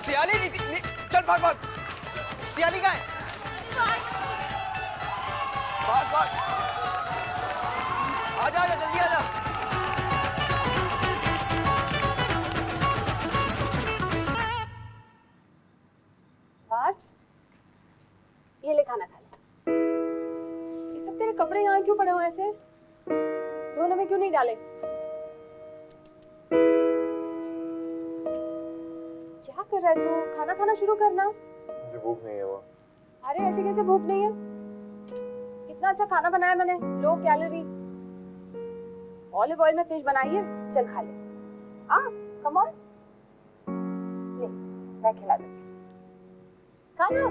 सियाली चल भाग भाग। सियाली कहाँ है? भाग भाग। आजा आजा जल्दी आजा। पार्थ, ये ले खाना खा ले। ये सब तेरे कपड़े यहाँ क्यों पड़े हुए ऐसे? धोने में क्यों नहीं डाले? क्या कर रहा है तू? खाना खाना शुरू करना। मुझे भूख नहीं है वो। अरे ऐसे कैसे भूख नहीं है? कितना अच्छा खाना बनाया मैंने, लो कैलोरी। ऑलिव ऑयल में फिश बनाई है, चल खा ले। कम ऑन, ले मैं खिला देती हूँ। खाना।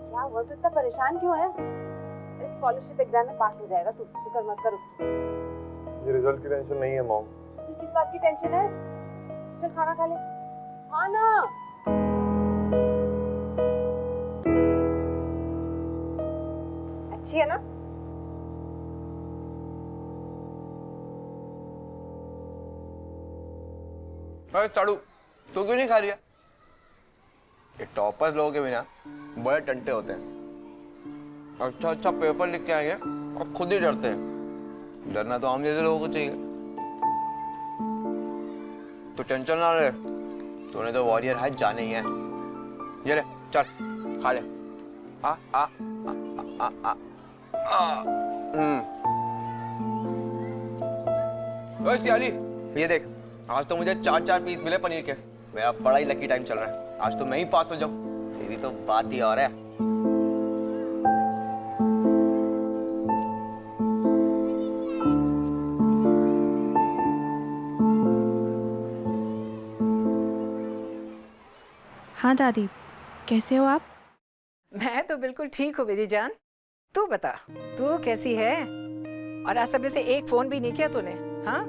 क्या हुआ, तू इतना परेशान क्यों है? इस स्कॉलरशिप एग्जाम में पास हो जाएगा तू, फिक्र मत कर उसकी। ये रिजल्ट की टेंशन नहीं है मॉम। किस बात की टेंशन है? चल खाना खा ले। खाना। अच्छी है ना? अरे साड़ू, तू क्यों नहीं खा रही है? ये टॉपर्स लोगों के बिना बड़े टंटे होते हैं। अच्छा अच्छा पेपर लिख के आएंगे और खुद ही डरते हैं। डरना तो हम जैसे लोगों को चाहिए। तो टेंशन ना ले, तूने तो वॉरियर हाइट जाने ही है। ये ले चल खा ले। आ आ आ आ आ आ ओए सियाली, ये देख, आज तो मुझे 4-4 पीस मिले पनीर के। मेरा बड़ा ही लकी टाइम चल रहा है। आज तो मैं ही पास हो जाऊं। तेरी तो बात ही और है। हाँ दादी, कैसे हो आप? मैं तो बिल्कुल ठीक हूँ मेरी जान। तू बता, तू कैसी है? और आज सुबह से एक फोन भी नहीं किया तूने? हाँ,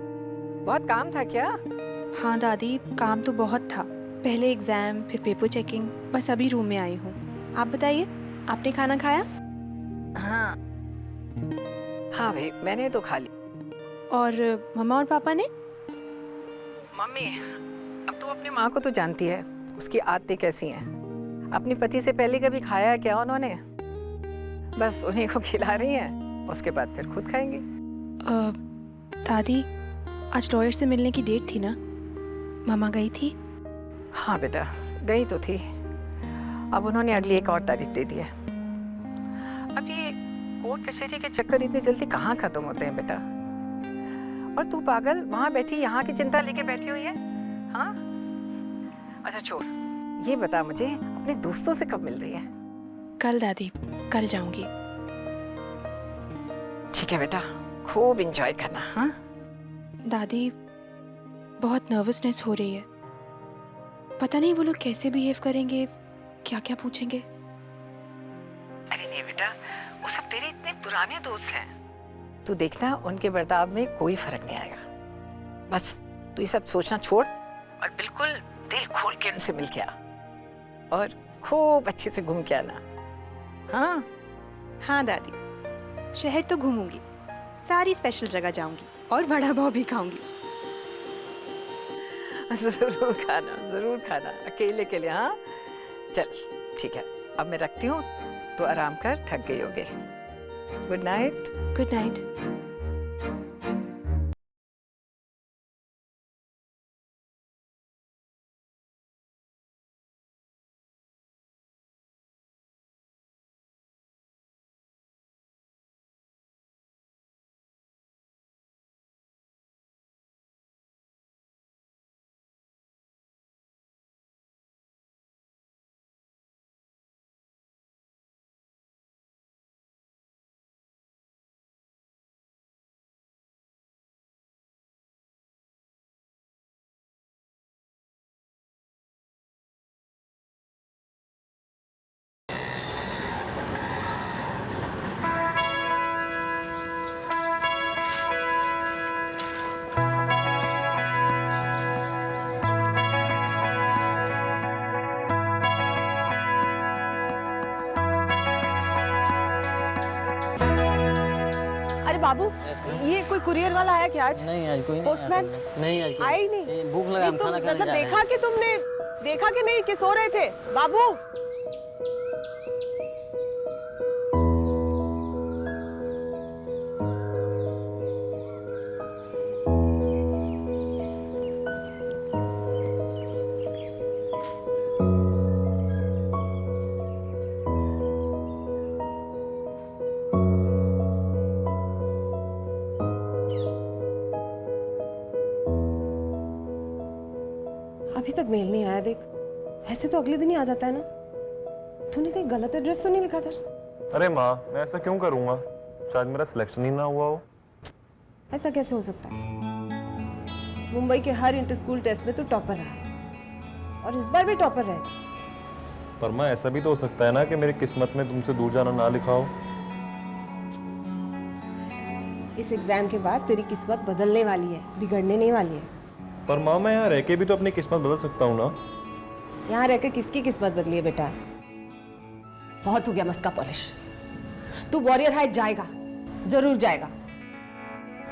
बहुत काम था क्या? हाँ दादी, काम तो बहुत था। पहले एग्जाम, फिर पेपर चेकिंग, बस अभी रूम में आई हूँ। आप बताइए, आपने खाना खाया? हाँ हाँ भाई, मैंने तो खा ली। और मम्मा और पापा ने? मम्मी, अब तू अपनी माँ को तो जानती है, उसकी आदतें कैसी हैं। अपने पति से पहले कभी खाया है क्या उन्होंने? बस उन्हीं को खिला रही हैं, उसके बाद फिर खुद खाएंगी। दादी, आज लॉयर से मिलने की डेट थी ना? मामा गई थी? हाँ बेटा, गई तो थी। अब उन्होंने अगली एक और तारीख दे दी है। अब ये कोर्ट कचहरी के चक्कर इतनी जल्दी कहाँ खत्म होते हैं बेटा? और तू पागल वहां बैठी यहाँ की चिंता लेके बैठी हुई है। हाँ, अच्छा छोड़, ये बता मुझे, अपने दोस्तों से कब मिल रही है? कल दादी, कल जाऊंगी। ठीक है बेटा, खूब एंजॉय करना। हाँ दादी, बहुत नर्वसनेस हो रही है। पता नहीं वो लोग कैसे बिहेव करेंगे, क्या क्या पूछेंगे। अरे नहीं बेटा, वो सब तेरे इतने पुराने दोस्त हैं। तू देखना, उनके बर्ताव में कोई फर्क नहीं आएगा। बस तू ये सब सोचना छोड़ और बिल्कुल दिल खोल के उनसे मिल के आ और खूब अच्छे से घूम के आना। हाँ हाँ दादी, शहर तो घूमूंगी, सारी स्पेशल जगह जाऊंगी और बड़ा पाव भी खाऊंगी। जरूर खाना, जरूर खाना, अकेले के लिए। हाँ चल ठीक है, अब मैं रखती हूँ, तो आराम कर, थक गई होगी। Good night. Good night. अरे बाबू, ये कोई कुरियर वाला आया क्या आज? नहीं आज कोई नहीं। पोस्टमैन? नहीं आज कोई आई नहीं। भूख लगा, हम तुम खाना खाने मतलब जा रहे देखा कि तुमने देखा कि नहीं कि सो रहे थे बाबू? अभी तक मेल नहीं आया। देख, ऐसे तो अगले दिन ही आ जाता है ना। तूने कहीं गलत एड्रेस तो नहीं लिखा था? अरे माँ, मैं ऐसा क्यों करूँगा? शायद मेरा सिलेक्शन ही ना हुआ हो। ऐसा कैसे हो सकता है? मुंबई के हर इंटर स्कूल टेस्ट में तू टॉपर रहा है और इस बार भी टॉपर रहेगा। पर माँ, ऐसा भी तो हो सकता है ना कि मेरी किस्मत में तुमसे दूर जाना ना लिखा हो। इस एग्जाम के बाद तेरी किस्मत बदलने वाली है, बिगड़ने नहीं वाली है। पर माँ, मैं यहाँ रह के भी तो अपनी किस्मत बदल सकता हूँ ना। यहाँ रहकर किसकी किस्मत बदली है बेटा? बहुत हो गया मस्का पॉलिश। तू वॉरियर हाइट जाएगा, जरूर जाएगा,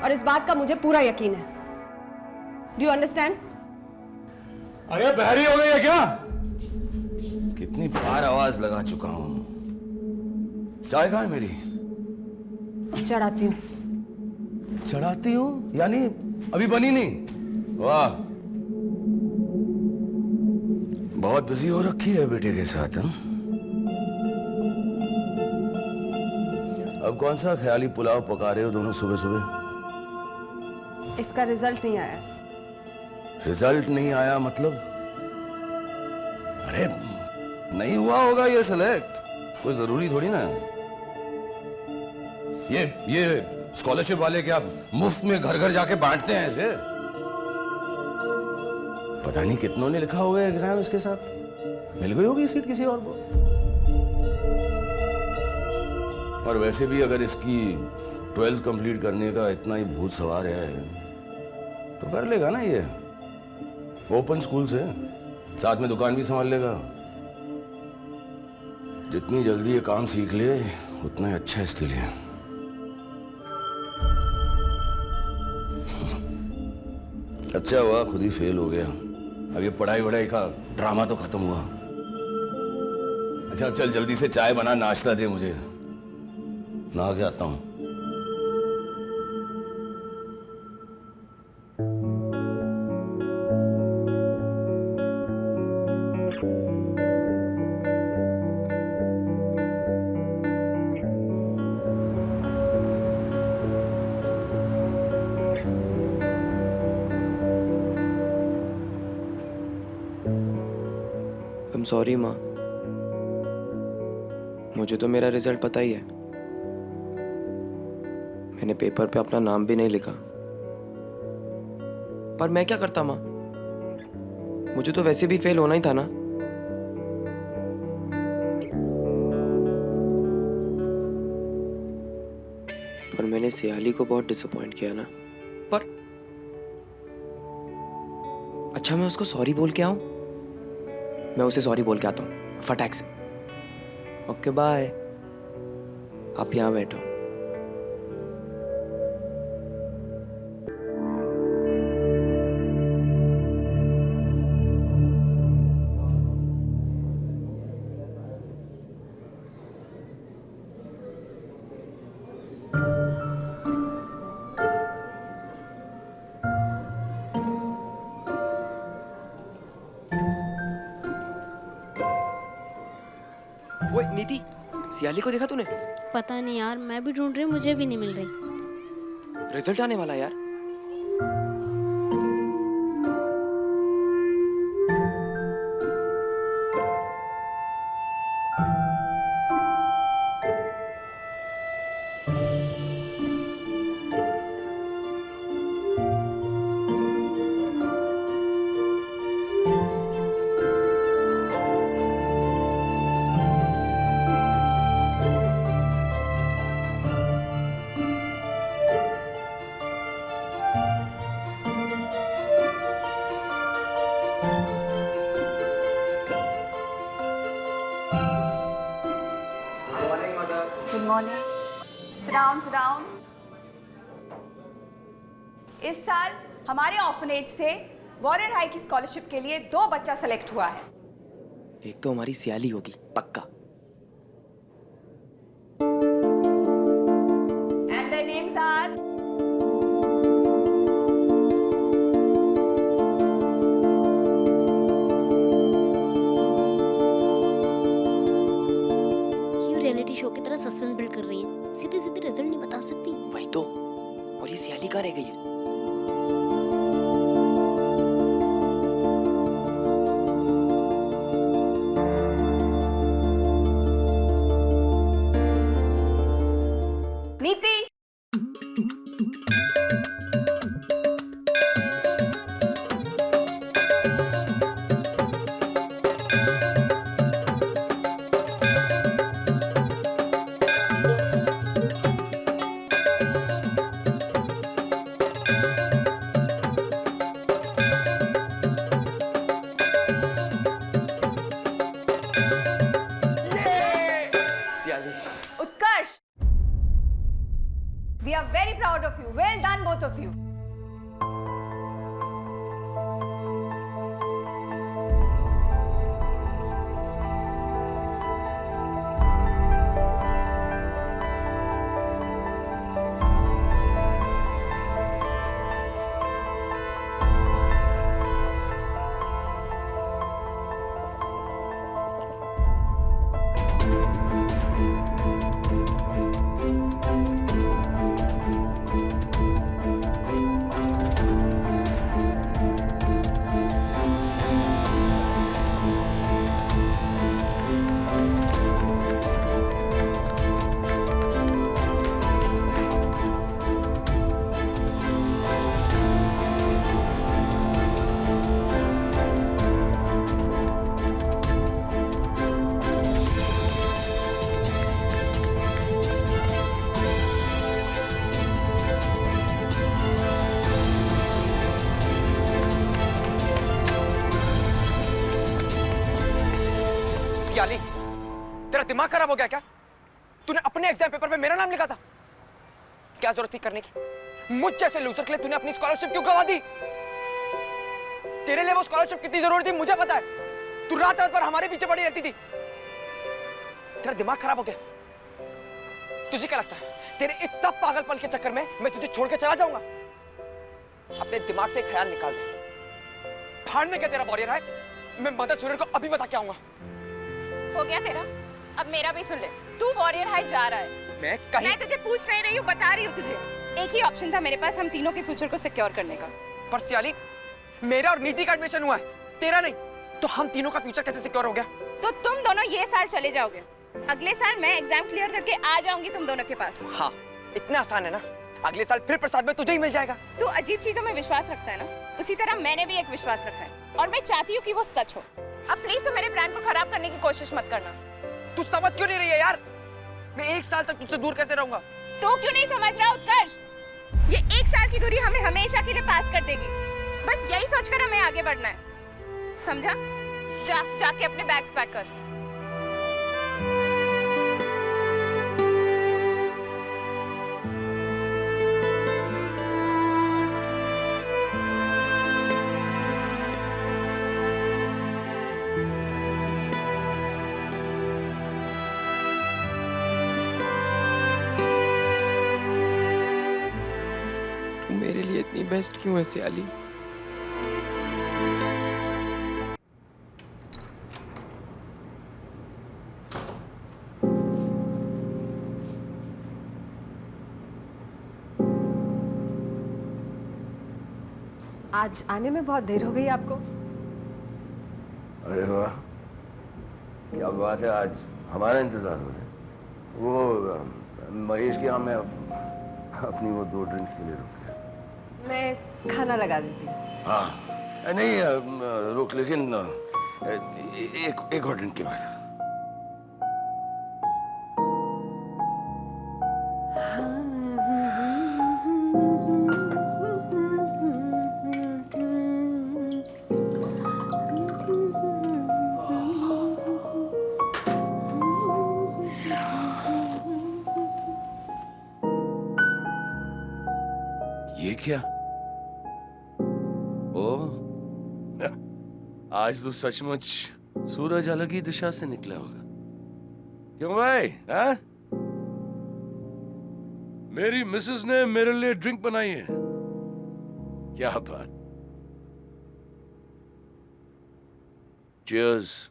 और इस बात का मुझे पूरा यकीन है। Do you understand? अरे बहरी हो गई है क्या? कितनी बार आवाज लगा चुका हूं। चाय कहाँ है मेरी? चढ़ाती हूँ। चढ़ाती हूँ यानी अभी बनी नहीं? वाह, बहुत बिजी हो रखी है बेटे के साथ। हम अब कौन सा ख्याली पुलाव पका रहे हो दोनों सुबह सुबह? इसका रिजल्ट नहीं आया। रिजल्ट नहीं आया मतलब? अरे नहीं हुआ होगा ये सिलेक्ट, कोई जरूरी थोड़ी ना है। ये स्कॉलरशिप वाले क्या मुफ्त में घर घर जाके बांटते हैं ऐसे? पता नहीं कितनों ने लिखा होगा एग्जाम इसके साथ, मिल गई होगी सीट किसी और को। और वैसे भी अगर इसकी 12th कंप्लीट करने का इतना ही भूत सवार है तो कर लेगा ना ये ओपन स्कूल से, साथ में दुकान भी संभाल लेगा। जितनी जल्दी ये काम सीख ले उतना ही अच्छा है इसके लिए। अच्छा हुआ खुद ही फेल हो गया। अब ये पढ़ाई वढ़ाई का ड्रामा तो खत्म हुआ। अच्छा अब चल जल्दी से चाय बना, नाश्ता दे मुझे, नहा के आता हूं। I'm sorry माँ, मुझे तो मेरा रिजल्ट पता ही है। मैंने पेपर पे अपना नाम भी नहीं लिखा, पर मैं क्या करता माँ, मुझे तो वैसे भी फेल होना ही था ना। पर मैंने सियाली को बहुत डिसअपॉइंट किया ना। पर अच्छा, मैं उसको सॉरी बोल के आऊं? मैं उसे सॉरी बोल के आता हूँ फटाक से। ओके बाय, आप यहाँ बैठो। ओए नीति, सियाली को देखा तूने? पता नहीं यार, मैं भी ढूंढ रही हूँ, मुझे भी नहीं मिल रही। रिजल्ट आने वाला है यार। Good morning. Sit down, sit down. इस साल हमारे ऑर्फनेज से वॉरेन हाई की स्कॉलरशिप के लिए 2 बच्चा सेलेक्ट हुआ है। एक तो हमारी सियाली होगी पक्का। एंड their names are क्यों रियलिटी शो की तरह सस्पेंस बिल्ड कर रही है? सीधे सीधे रिजल्ट नहीं बता सकती। वही तो। और ये सियाली कहाँ रह गई है? नीति। सियाली। उत्कर्ष, we are very proud of you. Well done, both of you. सियाली, तेरा दिमाग खराब हो गया क्या? तूने अपने एग्जाम पेपर पे मेरा नाम लिखा था। क्या जरूरत थी करने की? मुझ जैसे लूजर के लिए तूने अपनी स्कॉलरशिप क्यों गवा दी? तेरे लिए वो स्कॉलरशिप कितनी जरूरी थी मुझे पता है। तू रात रात भर हमारे पीछे पड़ी रहती थी। तेरा दिमाग खराब हो गया। तुझे क्या लगता है तेरे इस सब पागलपन के चक्कर में मैं तुझे छोड़ के चला जाऊंगा? अपने दिमाग से ख्याल निकाल दे। भाड़ में क्या तेरा वॉरियर है? मैं मदर सूर्य को अभी बता के आऊंगा। हो गया तेरा? अब मेरा भी सुन ले। तू वॉरियर हाई जा रहा है। मैं तुझे पूछ नहीं रही हूँ, बता रही हूँ तुझे। एक ही ऑप्शन था मेरे पास, हम तीनों के फ्यूचर को सिक्योर करने का। पर सियाली, मेरा और नीति का एडमिशन हुआ है, तेरा नहीं। तो हम तीनों का फ्यूचर कैसे सिक्योर हो गया? तो तुम दोनों ये साल चले जाओगे। अगले साल मैं एग्जाम क्लियर करके आ जाऊंगी तुम दोनों के पास। हाँ, इतना आसान है ना? अगले साल फिर प्रसाद में तुझे ही मिल जाएगा। तू अजीब चीजों में विश्वास रखता है ना, उसी तरह मैंने भी एक विश्वास रखा है और मैं चाहती हूँ कि वो सच हो। अब प्लीज तो मेरे प्लान को खराब करने की कोशिश मत करना। तू समझ क्यों नहीं रही है यार? मैं एक साल तक तुझसे दूर कैसे रहूंगा? तो क्यों नहीं समझ रहा उत्कर्ष? ये एक साल की दूरी हमें हमेशा के लिए पास कर देगी। बस यही सोचकर हमें आगे बढ़ना है, समझा? जाके अपने बैग्स पैक कर। मेरे लिए इतनी बेस्ट क्यों है सियाली? आज आने में बहुत देर हो गई आपको। अरे वाह, क्या बात है, आज हमारा इंतजार हो रहा है। वो महेश के यहाँ मैं अपनी वो 2 ड्रिंक्स के लिए रुक गया। मैं खाना लगा देती हूँ। हाँ नहीं, रुक, लेकिन एक और ड्रिंक के बाद। ये क्या? ओ, आज तो सचमुच सूरज अलग ही दिशा से निकला होगा। क्यों भाई? हाँ? मेरी मिसेस ने मेरे लिए ड्रिंक बनाई है। क्या बात। चीयर्स।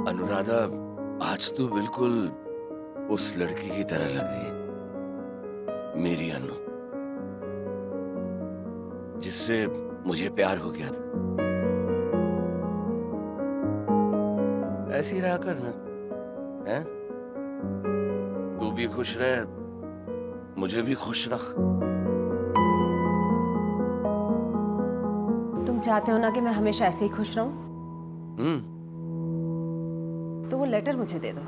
अनुराधा, आज तो बिल्कुल उस लड़की की तरह लग रही है, मेरी अनु, जिससे मुझे प्यार हो गया था। ऐसी रहा करना, हैं? तू भी खुश रहे, मुझे भी खुश रख। तुम चाहते हो ना कि मैं हमेशा ऐसे ही खुश रहूं? तो वो लेटर मुझे दे दो।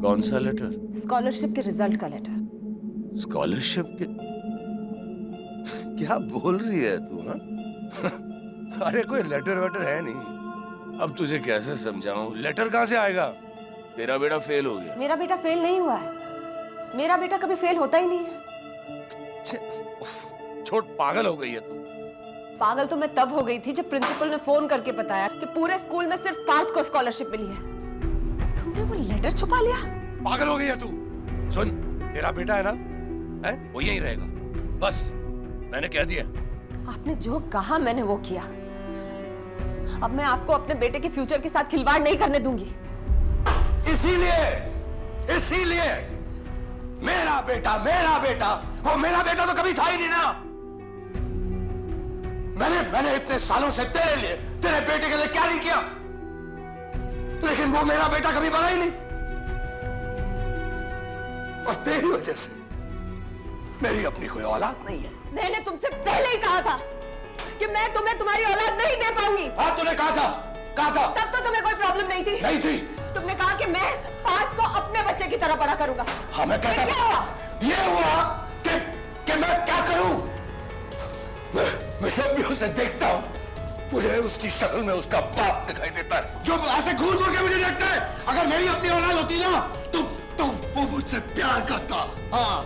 कौन सा लेटर? स्कॉलरशिप के रिजल्ट का लेटर। स्कॉलरशिप के? क्या बोल रही है तू? हाँ? अरे कोई लेटर वेटर है नहीं। अब तुझे कैसे समझाऊं? लेटर कहाँ से आएगा? तेरा बेटा फेल हो गया। मेरा बेटा फेल नहीं हुआ है। मेरा बेटा कभी फेल होता ही नहीं है। छोड़, पागल हो गई है तू। पागल तो मैं तब हो गई थी जब प्रिंसिपल ने फोन करके बताया कि पूरे स्कूल में सिर्फ पार्थ को स्कॉलरशिप मिली है। तुमने वो लेटर छुपा लिया। पागल हो गई है तू। सुन, तेरा बेटा है ना, है? वो यहीं रहेगा, बस। मैंने कह दिया। आपने जो कहा मैंने वो किया। अब मैं आपको अपने बेटे के फ्यूचर के साथ खिलवाड़ नहीं करने दूंगी। इसीलिए मेरा बेटा, वो मेरा बेटा तो कभी था ही नहीं ना। मैंने इतने सालों से तेरे लिए, तेरे बेटे के लिए क्या नहीं किया, लेकिन वो मेरा बेटा कभी बना ही नहीं। और तेरी वजह से मेरी अपनी कोई औलाद नहीं है। मैंने तुमसे पहले ही कहा था कि मैं तुम्हें तुम्हारी औलाद नहीं दे पाऊंगी। हाँ, तूने कहा था। तब तो तुम्हें कोई प्रॉब्लम नहीं थी। नहीं थी। तुमने कहा कि मैं पार्थ को अपने बच्चे की तरह बड़ा करूंगा। हाँ, मैं कहता क्या हुआ? ये हुआ कि मैं क्या करूं? मैं जब भी उसे देखता हूं, मुझे उसकी शक्ल में उसका बाप दिखाई देता है, जो ऐसे घूर घूर के मुझे देखता है। अगर मेरी अपनी औलाद होती ना, तो वो मुझसे प्यार करता, हाँ,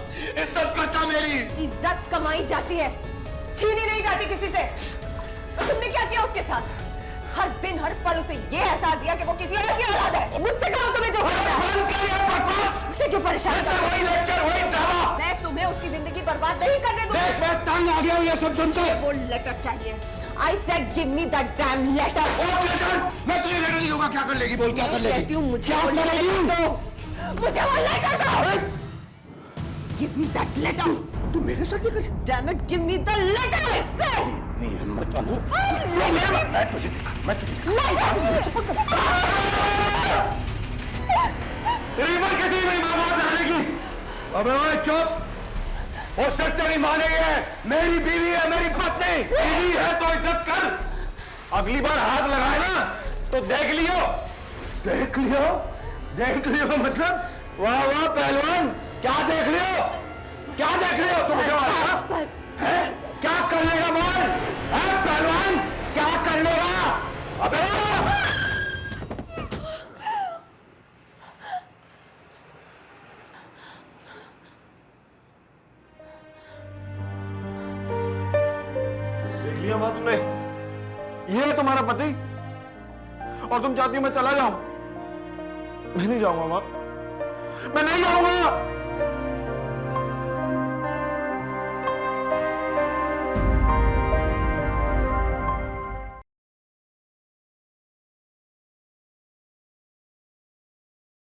इज्जत करता मेरी। इज्जत कमाई जाती है, छीनी नहीं जाती किसी से। तो तुमने क्या किया उसके साथ? हर दिन हर पल उसे ये एहसास दिया कि वो किसी और की औलाद है। मुझसे कहो तुम्हें जो उसे क्यों परेशान कर रहे हो? मैं तुम्हें उसकी जिंदगी बर्बाद नहीं करने दूंगी। मैं तंग आ गया हूं ये सब सुनकर। वो लेटर चाहिए। I said give me that damn letter. Letter? मैं तुझे लेटर नहीं दूंगा। क्या कर लेगी? बोल, क्या कर लेगी? कहती हूँ मुझे क्या वो करेगी? लेटर दो। मुझे वो लेटर दो। Give me that letter. तू मेरे साथ ये कर? Damn it, give me the letter. I said. इतनी हिम्मत वालों। मैं तुझे दिखा। रीमा कैसी मेरी माँ बाप लगाने की? अबे ओए चुप। वो सिर्फ तेरी माँ नहीं है, मेरी बीवी है, मेरी पत्नी। बीवी है तो इज्जत कर। अगली बार हाथ लगाए ना तो देख लियो मतलब? वाह वाह पहलवान, क्या देख लियो? तुम मुझे मारा है? क्या कर लेगा बोल? है पहलवान, क्या कर लेगा? अबे देख लिया माँ तुमने? ये है तुम्हारा पति और तुम चाहती हो मैं चला जाऊं? मैं नहीं जाऊंगा माँ, मैं नहीं जाऊंगा।